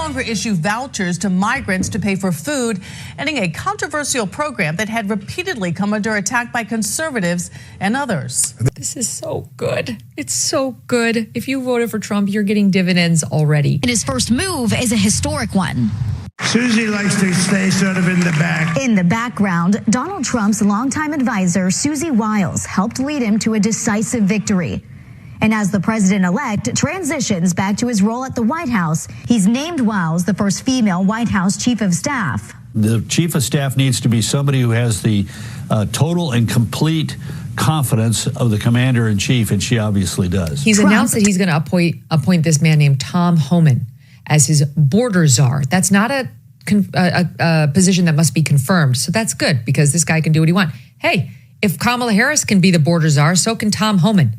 longer issue vouchers to migrants to pay for food, ending a controversial program that had repeatedly come under attack by conservatives and others. This is so good. It's so good. If you voted for Trump, you're getting dividends already. And his first move is a historic one. Susie likes to stay sort of in the back. In the background, Donald Trump's longtime advisor, Susie Wiles, helped lead him to a decisive victory. And as the president-elect transitions back to his role at the White House, he's named Wiles the first female White House chief of staff. The chief of staff needs to be somebody who has the total and complete confidence of the commander-in-chief, and she obviously does. He's announced that he's going to appoint this man named Tom Homan as his border czar. That's not a position that must be confirmed, so that's good because this guy can do what he wants. Hey, if Kamala Harris can be the border czar, so can Tom Homan.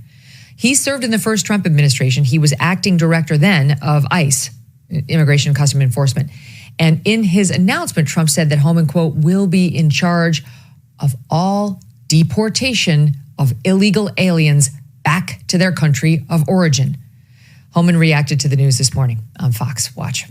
He served in the first Trump administration. He was acting director then of ICE, Immigration and Customs Enforcement. And in his announcement, Trump said that Homan, quote, will be in charge of all deportation of illegal aliens back to their country of origin. Homan reacted to the news this morning on Fox. Watch.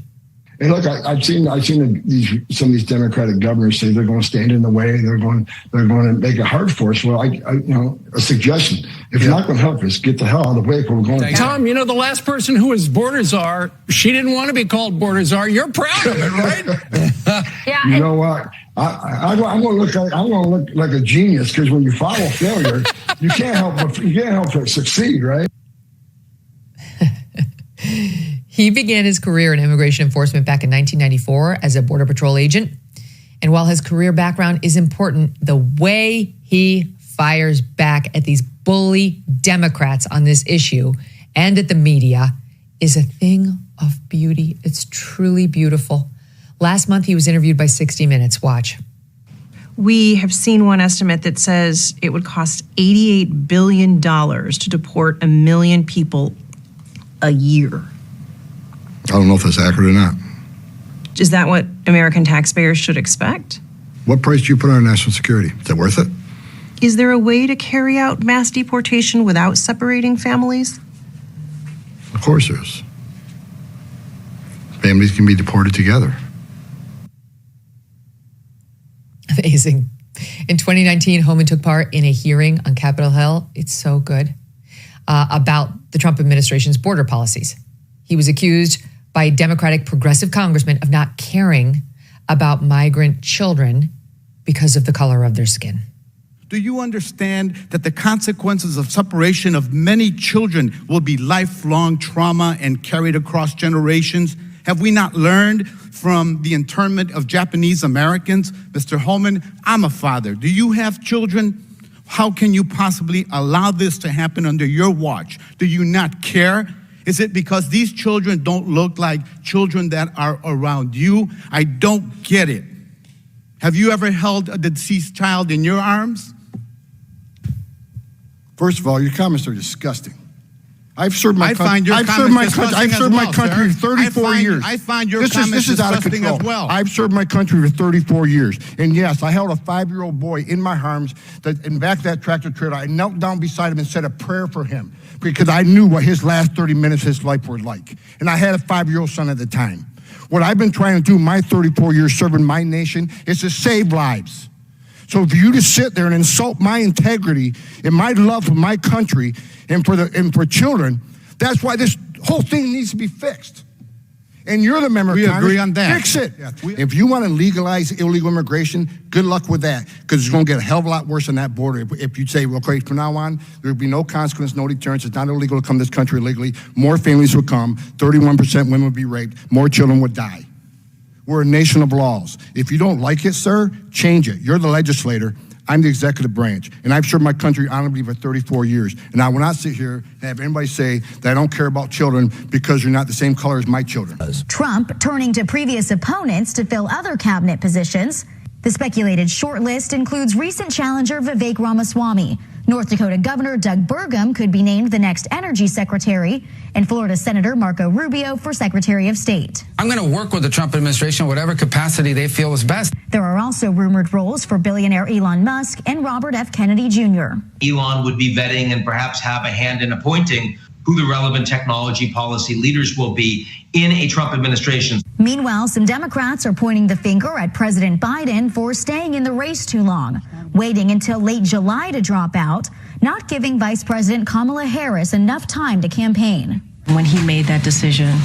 And look, I've seen some of these Democratic governors say they're going to stand in the way. They're going to make it hard for us. Well, a suggestion: if you're not going to help us, get the hell out of the way. We're going. Tom, the last person who was border czar, she didn't want to be called border czar. You're proud of it, right? Yeah. You know what? I'm going to look like a genius because when you follow failure, you can't help but succeed, right? He began his career in immigration enforcement back in 1994 as a Border Patrol agent. And while his career background is important, the way he fires back at these bully Democrats on this issue and at the media is a thing of beauty. It's truly beautiful. Last month, he was interviewed by 60 Minutes. Watch. We have seen one estimate that says it would cost $88 billion to deport 1 million people a year. I don't know if that's accurate or not. Is that what American taxpayers should expect? What price do you put on national security? Is that worth it? Is there a way to carry out mass deportation without separating families? Of course there is. Families can be deported together. Amazing. In 2019, Homan took part in a hearing on Capitol Hill. It's so good. About the Trump administration's border policies. He was accused by Democratic progressive congressmen of not caring about migrant children because of the color of their skin. Do you understand that the consequences of separation of many children will be lifelong trauma and carried across generations? Have we not learned from the internment of Japanese Americans? Mr. Homan, I'm a father. Do you have children? How can you possibly allow this to happen under your watch? Do you not care? Is it because these children don't look like children that are around you? I don't get it. Have you ever held a deceased child in your arms? First of all, your comments are disgusting. I've served my country. I've served my country for 34 years. I find your comments disgusting as well. I've served my country for 34 years. And yes, I held a 5-year-old boy in my arms in back of that tractor trailer. I knelt down beside him and said a prayer for him because I knew what his last 30 minutes of his life were like. And I had a 5-year-old son at the time. What I've been trying to do my 34 years serving my nation is to save lives. So for you to sit there and insult my integrity and my love for my country and for children, that's why this whole thing needs to be fixed. And you're the member of Congress. We agree on that. Fix it. Yeah, if you want to legalize illegal immigration, good luck with that, because it's going to get a hell of a lot worse on that border. If you say, well, okay, from now on, there will be no consequence, no deterrence. It's not illegal to come to this country illegally. More families would come. 31% women would be raped. More children would die. We're a nation of laws. If you don't like it, sir, change it. You're the legislator. I'm the executive branch, and I've served my country honorably for 34 years. And I will not sit here and have anybody say that I don't care about children because you're not the same color as my children. Trump turning to previous opponents to fill other cabinet positions. The speculated shortlist includes recent challenger Vivek Ramaswamy. North Dakota Governor Doug Burgum could be named the next energy secretary, and Florida Senator Marco Rubio for Secretary of State. I'm going to work with the Trump administration in whatever capacity they feel is best. There are also rumored roles for billionaire Elon Musk and Robert F. Kennedy Jr. Elon would be vetting and perhaps have a hand in appointing who the relevant technology policy leaders will be in a Trump administration. Meanwhile, some Democrats are pointing the finger at President Biden for staying in the race too long, waiting until late July to drop out, not giving Vice President Kamala Harris enough time to campaign. When he made that decision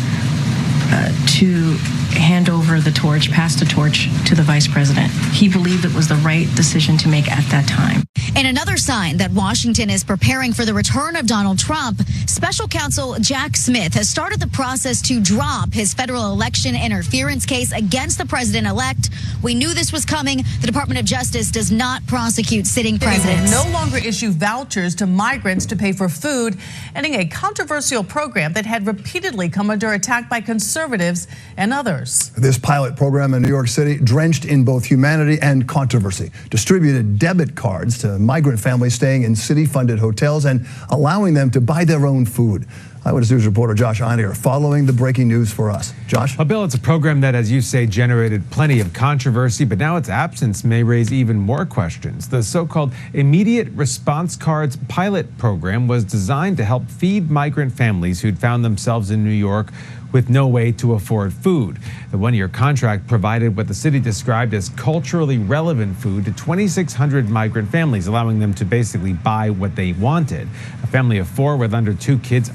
to hand over the torch, pass the torch to the vice president, he believed it was the right decision to make at that time. And another sign that Washington is preparing for the return of Donald Trump, Special Counsel Jack Smith has started the process to drop his federal election interference case against the president-elect. We knew this was coming. The Department of Justice does not prosecute sitting presidents. They will no longer issue vouchers to migrants to pay for food, ending a controversial program that had repeatedly come under attack by conservatives and others. This pilot program in New York City, drenched in both humanity and controversy, distributed debit cards to migrant families staying in city-funded hotels and allowing them to buy their own food. Eyewitness News reporter Josh Einier following the breaking news for us. Josh? Well, Bill, it's a program that, as you say, generated plenty of controversy, but now its absence may raise even more questions. The so-called Immediate Response Cards pilot program was designed to help feed migrant families who'd found themselves in New York with no way to afford food. The one-year contract provided what the city described as culturally relevant food to 2,600 migrant families, allowing them to basically buy what they wanted. A family of four with two kids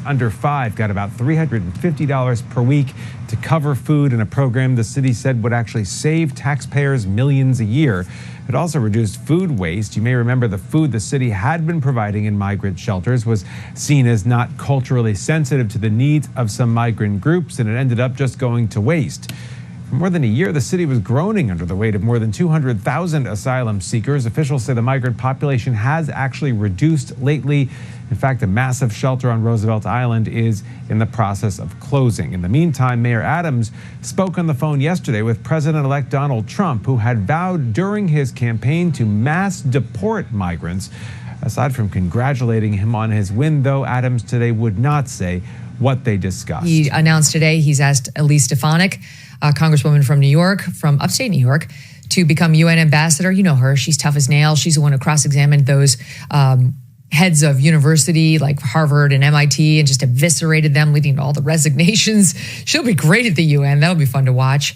under 5 got about $350 per week to cover food in a program the city said would actually save taxpayers millions a year. It also reduced food waste. You may remember the food the city had been providing in migrant shelters was seen as not culturally sensitive to the needs of some migrant groups, and it ended up just going to waste. For more than a year, the city was groaning under the weight of more than 200,000 asylum seekers. Officials say the migrant population has actually reduced lately. In fact, a massive shelter on Roosevelt Island is in the process of closing. In the meantime, Mayor Adams spoke on the phone yesterday with President-elect Donald Trump, who had vowed during his campaign to mass deport migrants. Aside from congratulating him on his win, though, Adams today would not say what they discussed. He announced today he's asked Elise Stefanik, a congresswoman from New York, from upstate New York, to become UN ambassador. You know her. She's tough as nails. She's the one who cross-examined those heads of university like Harvard and MIT and just eviscerated them, leading to all the resignations. She'll be great at the UN. That'll be fun to watch.